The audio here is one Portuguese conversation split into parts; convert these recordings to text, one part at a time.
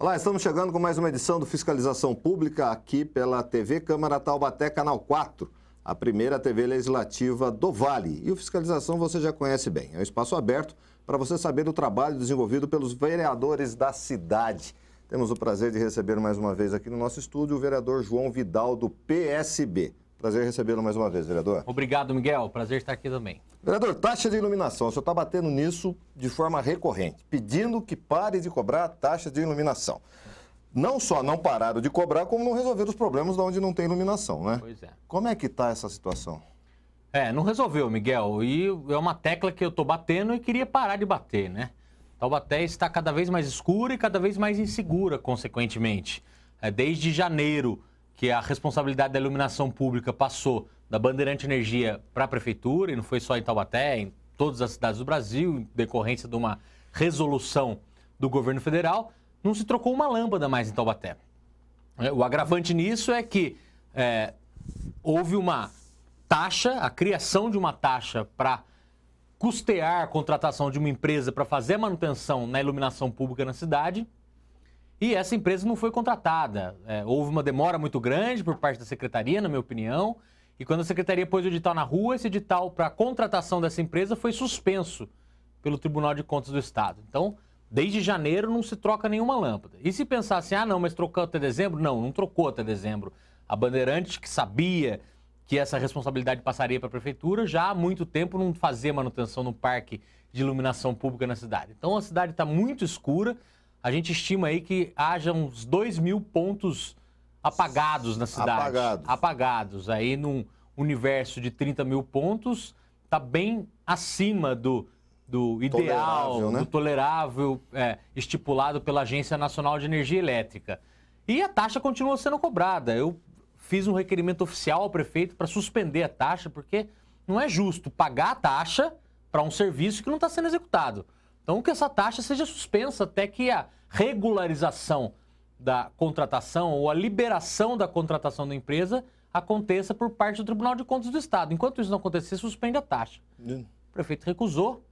Olá, estamos chegando com mais uma edição do Fiscalização Pública aqui pela TV Câmara Taubaté, Canal 4, a primeira TV legislativa do Vale. E o Fiscalização você já conhece bem, é um espaço aberto para você saber do trabalho desenvolvido pelos vereadores da cidade. Temos o prazer de receber mais uma vez aqui no nosso estúdio o vereador João Vidal, do PSB. Prazer recebê-lo mais uma vez, vereador. Obrigado, Miguel. Prazer estar aqui também. Vereador, taxa de iluminação, o senhor está batendo nisso de forma recorrente, pedindo que pare de cobrar taxa de iluminação. Não só não pararam de cobrar, como não resolveram os problemas de onde não tem iluminação, né? Pois é. Como é que está essa situação? Não resolveu, Miguel. E é uma tecla que eu estou batendo e queria parar de bater, né? Taubaté está cada vez mais escura e cada vez mais insegura, consequentemente. Desde janeiro, que a responsabilidade da iluminação pública passou da Bandeirante Energia para a Prefeitura, e não foi só em Taubaté, em todas as cidades do Brasil, em decorrência de uma resolução do governo federal, não se trocou uma lâmpada mais em Taubaté. O agravante nisso é que houve uma taxa, a criação de uma taxa para custear a contratação de uma empresa para fazer a manutenção na iluminação pública na cidade, e essa empresa não foi contratada. Houve uma demora muito grande por parte da secretaria, na minha opinião, e quando a secretaria pôs o edital na rua, esse edital para a contratação dessa empresa foi suspenso pelo Tribunal de Contas do Estado. Então, desde janeiro não se troca nenhuma lâmpada. E se pensar assim, não, mas trocou até dezembro? Não, não trocou até dezembro. A Bandeirante, que sabia que essa responsabilidade passaria para a Prefeitura, já há muito tempo não fazia manutenção no parque de iluminação pública na cidade. Então, a cidade está muito escura. A gente estima aí que haja uns 2.000 pontos apagados na cidade. Apagados. Aí, num universo de 30.000 pontos, está bem acima do ideal, né? Do tolerável estipulado pela Agência Nacional de Energia Elétrica. E a taxa continua sendo cobrada. Eu fiz um requerimento oficial ao prefeito para suspender a taxa, porque não é justo pagar a taxa para um serviço que não está sendo executado. Então, que essa taxa seja suspensa até que a regularização da contratação ou a liberação da contratação da empresa aconteça por parte do Tribunal de Contas do Estado. Enquanto isso não acontecer, suspende a taxa. O prefeito recusou,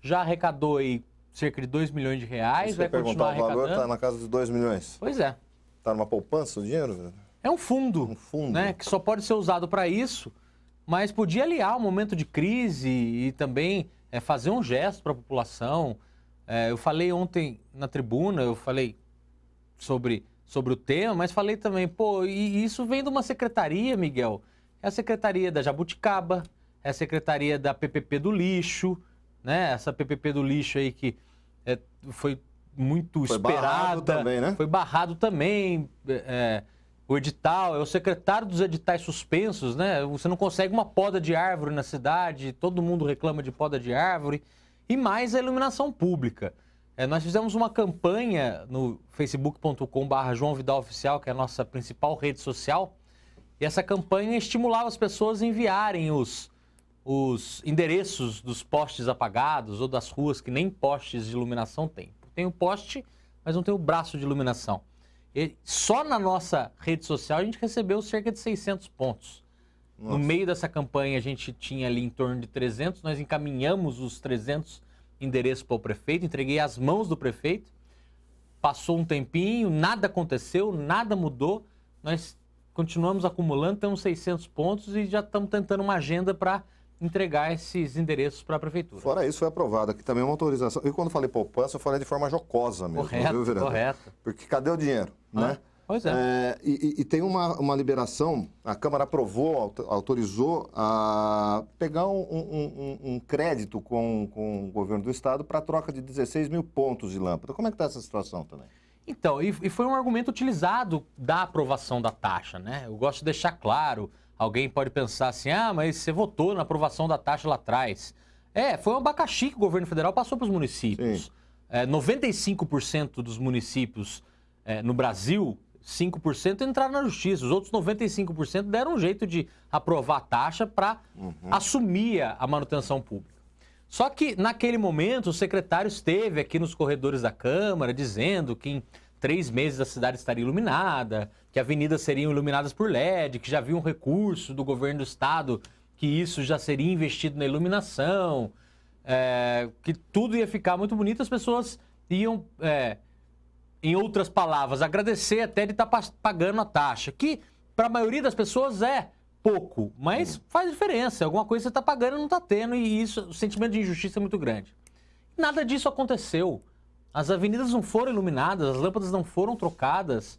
já arrecadou aí cerca de 2 milhões de reais, vai continuar arrecadando. O valor está na casa de 2 milhões. Pois é. Está numa poupança o dinheiro? É um fundo, né, que só pode ser usado para isso, mas podia aliar o momento de crise e também fazer um gesto para a população. Eu falei ontem na tribuna, eu falei sobre o tema, mas falei também, e isso vem de uma secretaria, Miguel, é a secretaria da Jabuticaba, é a secretaria da PPP do lixo, né, essa PPP do lixo aí que foi muito esperada. Barrado também, né? Foi barrado também, o edital, é o secretário dos editais suspensos, né? Você não consegue uma poda de árvore na cidade, todo mundo reclama de poda de árvore. E mais a iluminação pública. Nós fizemos uma campanha no facebook.com/João Vidal Oficial, que é a nossa principal rede social, e essa campanha estimulava as pessoas a enviarem os endereços dos postes apagados ou das ruas que nem postes de iluminação tem. Tem o poste, mas não tem o braço de iluminação. E só na nossa rede social a gente recebeu cerca de 600 pontos. Nossa. No meio dessa campanha a gente tinha ali em torno de 300, nós encaminhamos os 300 endereços para o prefeito, entreguei às mãos do prefeito, passou um tempinho, nada aconteceu, nada mudou, nós continuamos acumulando, temos 600 pontos e já estamos tentando uma agenda para entregar esses endereços para a Prefeitura. Fora isso, foi aprovada aqui também uma autorização. E quando falei poupança, eu falei de forma jocosa mesmo. Correto, viu, vereador? Correto. Porque cadê o dinheiro, né? Pois é. E tem uma liberação, a Câmara aprovou, autorizou a pegar um crédito com o governo do Estado para a troca de 16.000 pontos de lâmpada. Como é que está essa situação também? Então, e foi um argumento utilizado da aprovação da taxa, né? Eu gosto de deixar claro, alguém pode pensar assim, mas você votou na aprovação da taxa lá atrás. Foi um abacaxi que o governo federal passou para os municípios. 95% dos municípios no Brasil, 5% entraram na justiça. Os outros 95% deram um jeito de aprovar a taxa para assumir a manutenção pública. Só que, naquele momento, o secretário esteve aqui nos corredores da Câmara dizendo que em 3 meses a cidade estaria iluminada, que avenidas seriam iluminadas por LED, que já havia um recurso do governo do estado, que isso já seria investido na iluminação, que tudo ia ficar muito bonito, as pessoas iam em outras palavras, agradecer até de estar pagando a taxa, que para a maioria das pessoas é pouco, mas faz diferença. Alguma coisa você está pagando e não está tendo, e isso, o sentimento de injustiça é muito grande. Nada disso aconteceu. As avenidas não foram iluminadas, as lâmpadas não foram trocadas,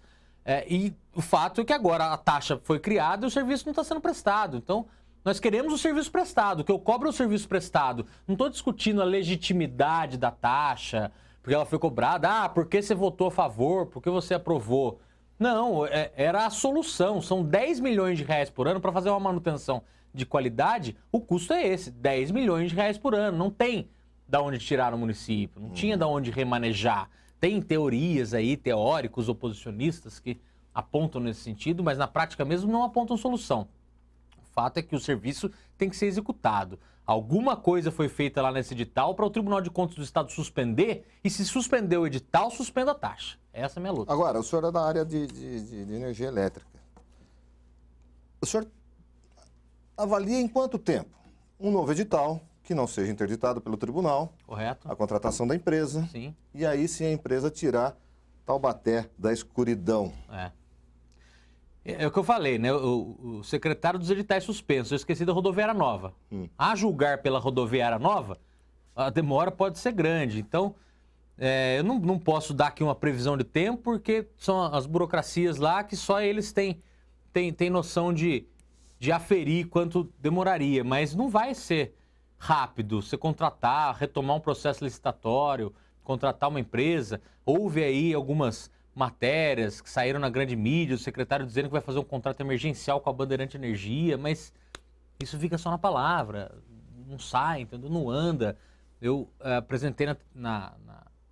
e o fato é que agora a taxa foi criada e o serviço não está sendo prestado. Então, nós queremos o serviço prestado, o que eu cobro é o serviço prestado. Não estou discutindo a legitimidade da taxa, porque ela foi cobrada, por que você votou a favor, por que você aprovou. Não, era a solução. São 10 milhões de reais por ano para fazer uma manutenção de qualidade. O custo é esse, 10 milhões de reais por ano. Não tem da onde tirar no município, não tinha da onde remanejar. Tem teorias aí, teóricos, oposicionistas que apontam nesse sentido, mas na prática mesmo não apontam solução. O fato é que o serviço tem que ser executado. Alguma coisa foi feita lá nesse edital para o Tribunal de Contas do Estado suspender, e se suspender o edital, suspenda a taxa. Essa é a minha luta. Agora, o senhor é da área de energia elétrica. O senhor avalia em quanto tempo um novo edital, que não seja interditado pelo tribunal, correto, a contratação da empresa, sim, e aí sim a empresa tirar Taubaté da escuridão? É o que eu falei, né? O secretário dos editais suspensos, eu esqueci da rodoviária nova. A julgar pela rodoviária nova, a demora pode ser grande. Então, eu não posso dar aqui uma previsão de tempo, porque são as burocracias lá que só eles têm noção de aferir quanto demoraria. Mas não vai ser rápido você contratar, retomar um processo licitatório, contratar uma empresa. Houve aí algumas matérias que saíram na grande mídia, o secretário dizendo que vai fazer um contrato emergencial com a Bandeirante Energia, mas isso fica só na palavra, não sai, entendeu? Não anda. Eu apresentei na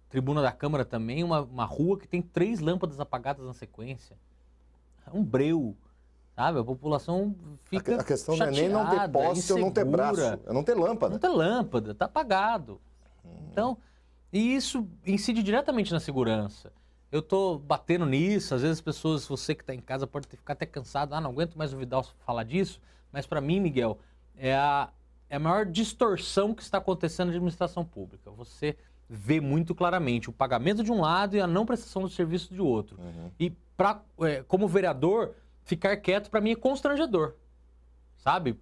tribuna da Câmara também uma rua que tem 3 lâmpadas apagadas na sequência. É um breu, sabe? A população fica A questão chateada, não é nem não ter poste ou não ter braço, é não ter lâmpada. Não ter lâmpada, tá apagado. Então, e isso incide diretamente na segurança. Eu tô batendo nisso, às vezes as pessoas, você que está em casa pode ficar até cansado, não aguento mais o Vidal falar disso, mas para mim, Miguel, é a maior distorção que está acontecendo na administração pública. Você vê muito claramente o pagamento de um lado e a não prestação do serviço de outro. E como vereador, ficar quieto para mim é constrangedor, sabe?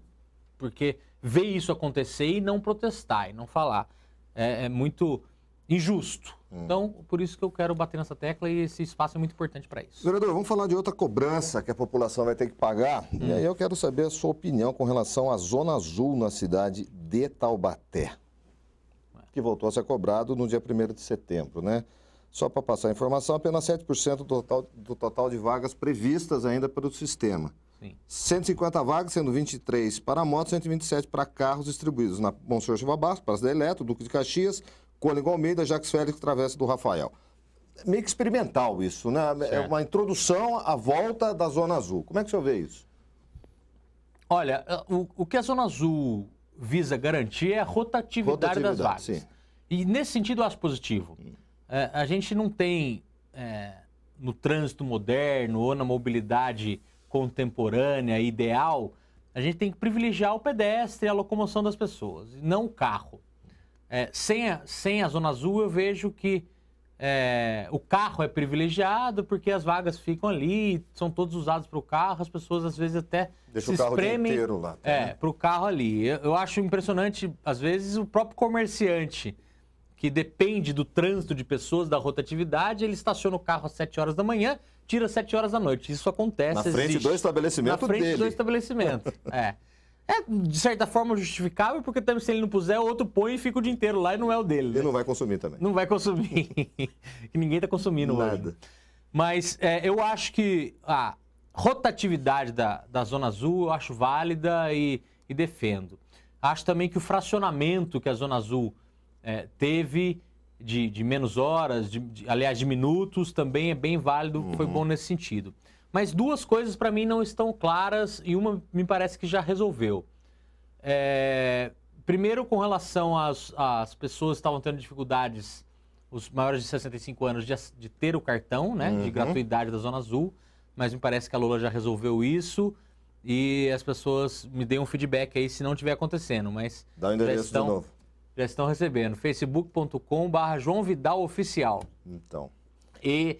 Porque ver isso acontecer e não protestar e não falar é muito injusto. Então, por isso que eu quero bater nessa tecla, e esse espaço é muito importante para isso. Vereador, vamos falar de outra cobrança que a população vai ter que pagar. E aí eu quero saber a sua opinião com relação à Zona Azul na cidade de Taubaté, que voltou a ser cobrado no dia 1º de setembro, né? Só para passar a informação, apenas 7% do total de vagas previstas ainda pelo sistema. Sim. 150 vagas, sendo 23 para motos, 127 para carros distribuídos na Monsenhor Silva Bastos, Praça da Eletro, Duque de Caxias, Cônigo Almeida, Jacques Félix, Travessa do Rafael. Meio que experimental isso, né? Certo. É uma introdução à volta da Zona Azul. Como é que o senhor vê isso? Olha, o que a Zona Azul visa garantir é a rotatividade das vagas. Sim. E nesse sentido eu acho positivo. A gente não tem, no trânsito moderno ou na mobilidade contemporânea, ideal, a gente tem que privilegiar o pedestre e a locomoção das pessoas, e não o carro. Sem a Zona Azul, eu vejo que o carro é privilegiado porque as vagas ficam ali, são todos usados para o carro, as pessoas às vezes até Deixa se o carro espremem inteiro lá. Tá, para o carro ali. Eu acho impressionante, às vezes, o próprio comerciante, que depende do trânsito de pessoas, da rotatividade, ele estaciona o carro às 7 horas da manhã, tira às 7 horas da noite. Isso acontece, na frente do estabelecimento Na frente dele. do estabelecimento, de certa forma, justificável, porque também se ele não puser, o outro põe e fica o dia inteiro lá e não é o dele. Ele não vai consumir também. Não vai consumir. Que ninguém está consumindo nada. Hoje. Mas eu acho que a rotatividade da Zona Azul eu acho válida e defendo. Acho também que o fracionamento que a Zona Azul teve de menos horas, aliás, de minutos, também é bem válido, foi bom nesse sentido. Mas 2 coisas para mim não estão claras e uma me parece que já resolveu. Primeiro, com relação às pessoas que estavam tendo dificuldades, os maiores de 65 anos, de ter o cartão, né, de gratuidade da Zona Azul, mas me parece que a Lula já resolveu isso e as pessoas me deem um feedback aí se não estiver acontecendo, mas dá o endereço de novo. Já estão recebendo. facebook.com/João Vidal Oficial. Então. E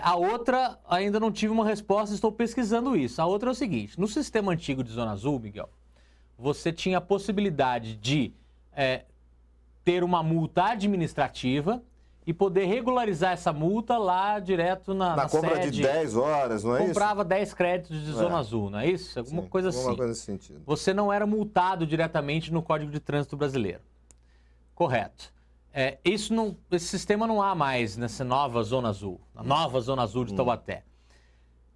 a outra, ainda não tive uma resposta, estou pesquisando isso. A outra é o seguinte, no sistema antigo de Zona Azul, Miguel, você tinha a possibilidade de ter uma multa administrativa e poder regularizar essa multa lá direto na compra sede. De 10 horas, não é isso? Comprava 10 créditos de Zona Azul, não é isso? Alguma coisa assim. Alguma coisa nesse sentido. Você não era multado diretamente no Código de Trânsito Brasileiro. Correto. Esse sistema não há mais nessa nova Zona Azul, na nova Zona Azul de Taubaté.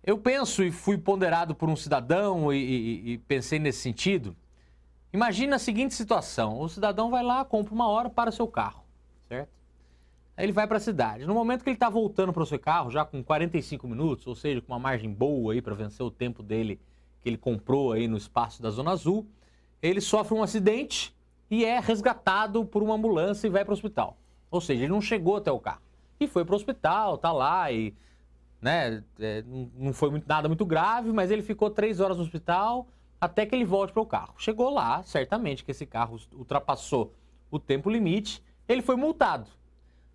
Eu penso e fui ponderado por um cidadão e pensei nesse sentido. Imagina a seguinte situação, o cidadão vai lá, compra uma hora para o seu carro, certo? Aí ele vai para a cidade. No momento que ele está voltando para o seu carro, já com 45 minutos, ou seja, com uma margem boa aí para vencer o tempo dele que ele comprou aí no espaço da Zona Azul, ele sofre um acidente e é resgatado por uma ambulância e vai para o hospital. Ou seja, ele não chegou até o carro. E foi para o hospital, tá lá e não foi nada muito grave, mas ele ficou 3 horas no hospital até que ele volte para o carro. Chegou lá, certamente que esse carro ultrapassou o tempo limite, ele foi multado.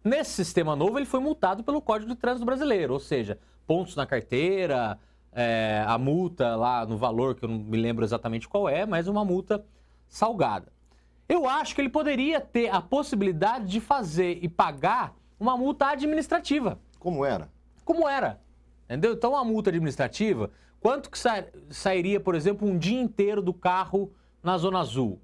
Nesse sistema novo, ele foi multado pelo Código de Trânsito Brasileiro, ou seja, pontos na carteira, a multa lá no valor, que eu não me lembro exatamente qual é, mas uma multa salgada. Eu acho que ele poderia ter a possibilidade de fazer e pagar uma multa administrativa. Como era? Como era, entendeu? Então, uma multa administrativa, quanto que sairia, por exemplo, um dia inteiro do carro na Zona Azul?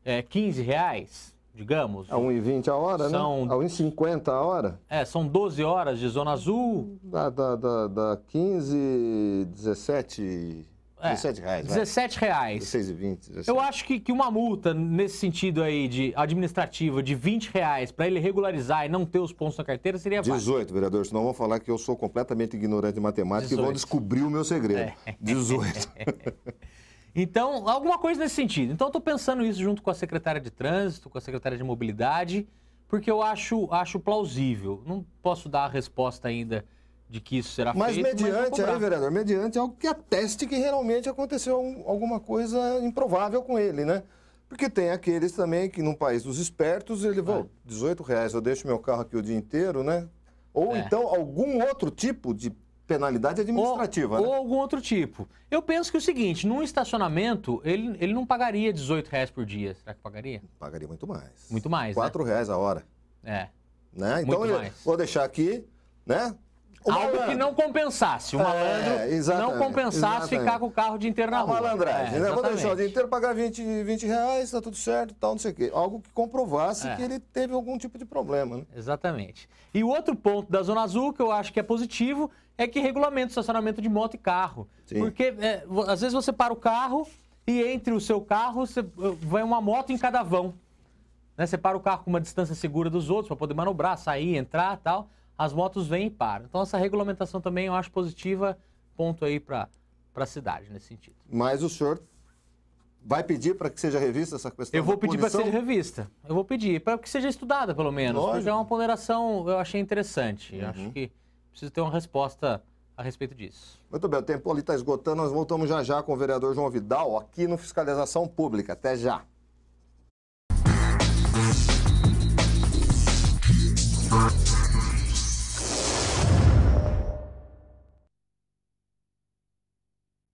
R$15, digamos. A 1,20 a hora, né? A 1,50 a hora? São 12 horas de Zona Azul. Dá 15, 17... R$17. R$17. 16,20. Eu acho que uma multa nesse sentido aí de administrativa de R$20 para ele regularizar e não ter os pontos na carteira seria fácil. 18, vereador, senão vão falar que eu sou completamente ignorante de matemática 18. E vão descobrir o meu segredo. 18. Então, alguma coisa nesse sentido. Então, eu estou pensando isso junto com a secretária de Trânsito, com a secretária de Mobilidade, porque eu acho plausível. Não posso dar a resposta ainda de que isso será mas feito. Mediante aí, vereador, mediante algo que ateste que realmente aconteceu alguma coisa improvável com ele, né? Porque tem aqueles também que no país dos espertos, ele vai, R$18, eu deixo meu carro aqui o dia inteiro, né? Ou então algum outro tipo de penalidade administrativa, ou né? algum outro tipo. Eu penso que é o seguinte, num estacionamento, ele não pagaria R$18 por dia. Será que pagaria? Pagaria muito mais. Muito mais, R$4 a hora. Né? Então, muito mais. Vou deixar aqui, né? Algo que não compensasse. O malandro não compensasse ficar com o carro o dia inteiro na rua. Malandragem, né? Vou deixar o dia inteiro, pagar R$20, tá tudo certo, tal, não sei o quê. Algo que comprovasse que ele teve algum tipo de problema, né? Exatamente. E o outro ponto da Zona Azul, que eu acho que é positivo, é que regulamenta o estacionamento de moto e carro. Sim. Porque, às vezes, você para o carro e entre o seu carro, vai uma moto em cada vão. Né? Você para o carro com uma distância segura dos outros, para poder manobrar, sair, entrar e tal. As motos vêm e param. Então, essa regulamentação também eu acho positiva, ponto aí para a cidade, nesse sentido. Mas o senhor vai pedir para que seja revista essa questão? Eu vou pedir para que seja revista. Eu vou pedir, para que seja estudada, pelo menos. Lógico. Porque é uma ponderação, eu achei interessante. Eu acho que precisa ter uma resposta a respeito disso. Muito bem, o tempo ali está esgotando. Nós voltamos já com o vereador João Vidal, aqui no Fiscalização Pública. Até já.